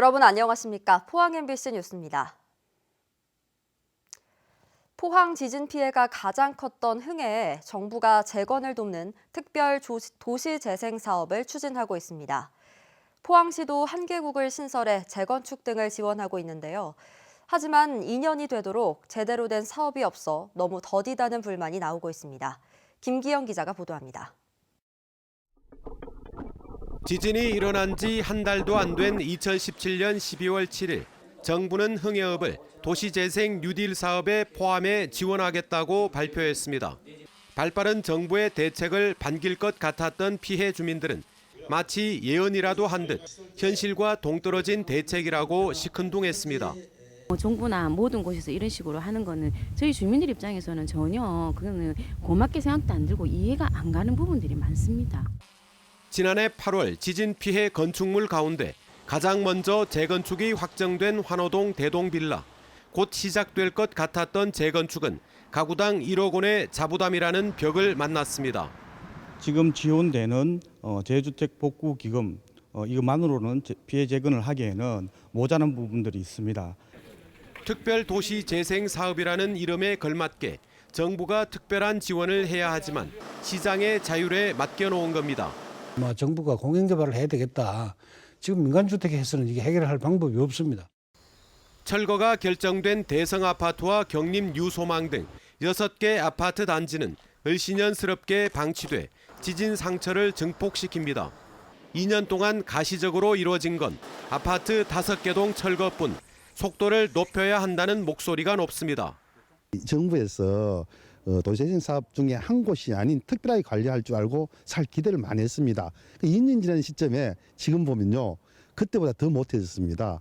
여러분 안녕하십니까? 포항 MBC 뉴스입니다. 포항 지진 피해가 가장 컸던 흥해에 정부가 재건을 돕는 특별 도시 재생 사업을 추진하고 있습니다. 포항시도 한 개국을 신설해 재건축 등을 지원하고 있는데요. 하지만 2년이 되도록 제대로 된 사업이 없어 너무 더디다는 불만이 나오고 있습니다. 김기영 기자가 보도합니다. 지진이 일어난 지 한 달도 안 된 2017년 12월 7일 정부는 흥해읍을 도시재생 뉴딜 사업에 포함해 지원하겠다고 발표했습니다. 발빠른 정부의 대책을 반길 것 같았던 피해 주민들은 마치 예언이라도 한 듯 현실과 동떨어진 대책이라고 시큰둥했습니다. 정부나 모든 곳에서 이런 식으로 하는 거는 저희 주민들 입장에서는 전혀 그거는 고맙게 생각도 안 들고 이해가 안 가는 부분들이 많습니다. 지난해 8월 지진 피해 건축물 가운데 가장 먼저 재건축이 확정된 환호동 대동빌라. 곧 시작될 것 같았던 재건축은 가구당 1억 원의 자부담이라는 벽을 만났습니다. 지금 지원되는 재주택 복구 기금 이것만으로는 피해 재건을 하기에는 모자란 부분들이 있습니다. 특별도시재생 사업이라는 이름에 걸맞게 정부가 특별한 지원을 해야 하지만 시장의 자율에 맡겨놓은 겁니다. 정부가 공영개발을 해야 되겠다. 지금 민간주택에서는 이게 해결할 방법이 없습니다. 철거가 결정된 대성 아파트와 경림 유소망 등 6개 아파트 단지는 을씨년스럽게 방치돼 지진 상처를 증폭시킵니다. 2년 동안 가시적으로 이루어진 건 아파트 5개 동 철거뿐. 속도를 높여야 한다는 목소리가 높습니다. 정부에서 도시재생 사업 중에 한 곳이 아닌 특별하게 관리할 줄 알고 살 기대를 많이 했습니다. 2년 지난 시점에 지금 보면요. 그때보다 더 못해졌습니다.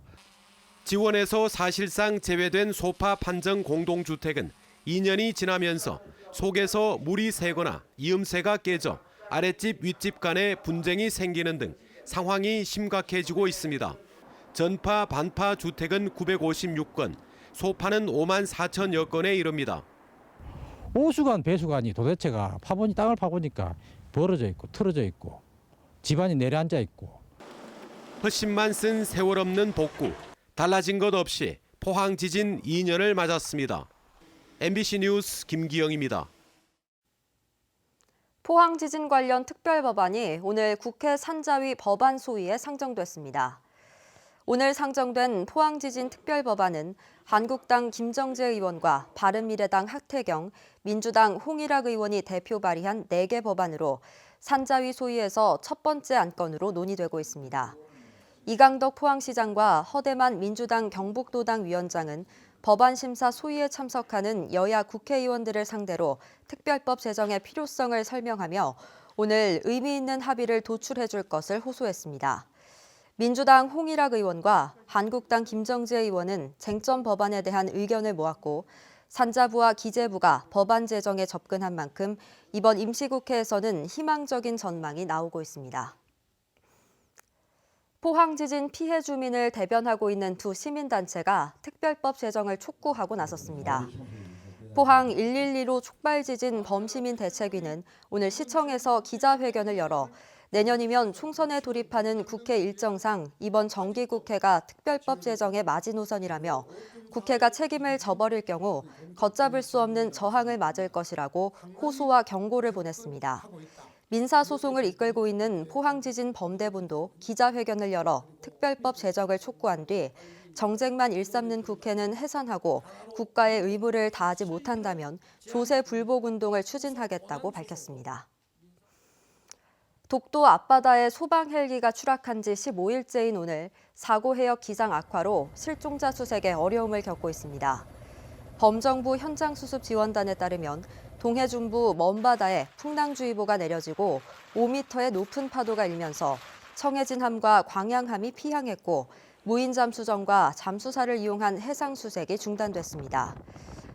지원에서 사실상 제외된 소파 판정 공동주택은 2년이 지나면서 속에서 물이 새거나 이음새가 깨져 아랫집 윗집 간에 분쟁이 생기는 등 상황이 심각해지고 있습니다. 전파 반파 주택은 956건, 소파는 5만 4천여 건에 이릅니다. 오수관 배수관이 도대체가 땅을 파보니까 벌어져 있고 틀어져 있고 집안이 내려앉아 있고. 헛심만 쓴 세월 없는 복구. 달라진 것 없이 포항 지진 2년을 맞았습니다. MBC 뉴스 김기영입니다. 포항 지진 관련 특별법안이 오늘 국회 산자위 법안 소위에 상정됐습니다. 오늘 상정된 포항 지진 특별법안은 한국당 김정재 의원과 바른미래당 하태경, 민주당 홍일학 의원이 대표 발의한 4개 법안으로 산자위 소위에서 첫 번째 안건으로 논의되고 있습니다. 이강덕 포항시장과 허대만 민주당 경북도당 위원장은 법안 심사 소위에 참석하는 여야 국회의원들을 상대로 특별법 제정의 필요성을 설명하며 오늘 의미 있는 합의를 도출해 줄 것을 호소했습니다. 민주당 홍일학 의원과 한국당 김정재 의원은 쟁점 법안에 대한 의견을 모았고 산자부와 기재부가 법안 제정에 접근한 만큼 이번 임시국회에서는 희망적인 전망이 나오고 있습니다. 포항 지진 피해 주민을 대변하고 있는 두 시민단체가 특별법 제정을 촉구하고 나섰습니다. 포항 112로 촉발 지진 범시민 대책위는 오늘 시청에서 기자회견을 열어 내년이면 총선에 돌입하는 국회 일정상 이번 정기국회가 특별법 제정의 마지노선이라며 국회가 책임을 져버릴 경우 걷잡을 수 없는 저항을 맞을 것이라고 호소와 경고를 보냈습니다. 민사소송을 이끌고 있는 포항지진 범대본도 기자회견을 열어 특별법 제정을 촉구한 뒤 정쟁만 일삼는 국회는 해산하고 국가의 의무를 다하지 못한다면 조세 불복 운동을 추진하겠다고 밝혔습니다. 독도 앞바다에 소방 헬기가 추락한 지 15일째인 오늘 사고 해역 기상 악화로 실종자 수색에 어려움을 겪고 있습니다. 범정부 현장수습 지원단에 따르면 동해 중부 먼바다에 풍랑주의보가 내려지고 5m의 높은 파도가 일면서 청해진함과 광양함이 피항했고 무인 잠수정과 잠수사를 이용한 해상 수색이 중단됐습니다.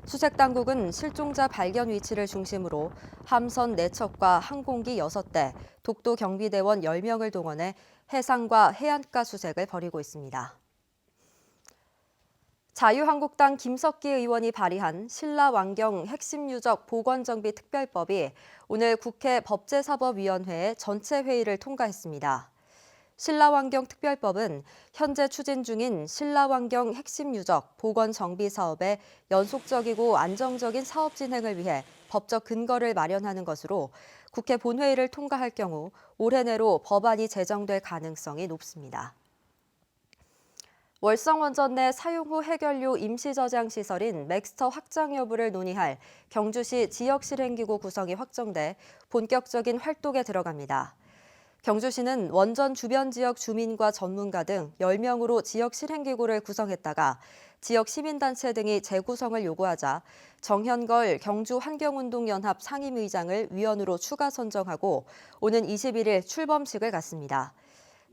수색당국은 실종자 발견 위치를 중심으로 함선 4척과 항공기 6대, 독도 경비대원 10명을 동원해 해상과 해안가 수색을 벌이고 있습니다. 자유한국당 김석기 의원이 발의한 신라완경 핵심 유적 보건정비 특별법이 오늘 국회 법제사법위원회의 전체 회의를 통과했습니다. 신라환경특별법은 현재 추진 중인 신라환경 핵심 유적 복원 정비 사업의 연속적이고 안정적인 사업 진행을 위해 법적 근거를 마련하는 것으로 국회 본회의를 통과할 경우 올해 내로 법안이 제정될 가능성이 높습니다. 월성원전 내 사용 후 해결료 임시 저장 시설인 맥스터 확장 여부를 논의할 경주시 지역실행기구 구성이 확정돼 본격적인 활동에 들어갑니다. 경주시는 원전 주변 지역 주민과 전문가 등 10명으로 지역 실행기구를 구성했다가 지역 시민단체 등이 재구성을 요구하자 정현걸 경주환경운동연합 상임의장을 위원으로 추가 선정하고 오는 21일 출범식을 갖습니다.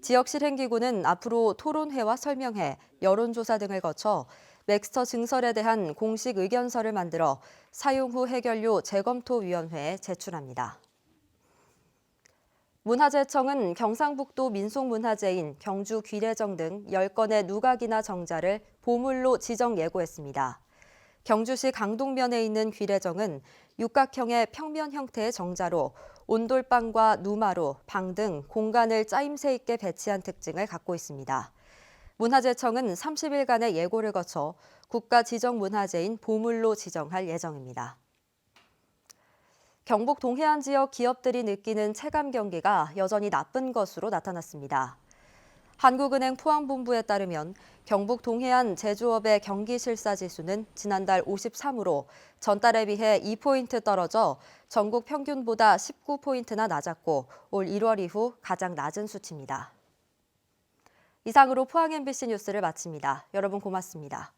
지역 실행기구는 앞으로 토론회와 설명회, 여론조사 등을 거쳐 맥스터 증설에 대한 공식 의견서를 만들어 사용 후 해결료 재검토위원회에 제출합니다. 문화재청은 경상북도 민속문화재인 경주 귀례정 등 10건의 누각이나 정자를 보물로 지정 예고했습니다. 경주시 강동면에 있는 귀례정은 육각형의 평면 형태의 정자로 온돌방과 누마루, 방 등 공간을 짜임새 있게 배치한 특징을 갖고 있습니다. 문화재청은 30일간의 예고를 거쳐 국가 지정 문화재인 보물로 지정할 예정입니다. 경북 동해안 지역 기업들이 느끼는 체감 경기가 여전히 나쁜 것으로 나타났습니다. 한국은행 포항본부에 따르면 경북 동해안 제조업의 경기 실사 지수는 지난달 53으로 전달에 비해 2포인트 떨어져 전국 평균보다 19포인트나 낮았고 올 1월 이후 가장 낮은 수치입니다. 이상으로 포항 MBC 뉴스를 마칩니다. 여러분 고맙습니다.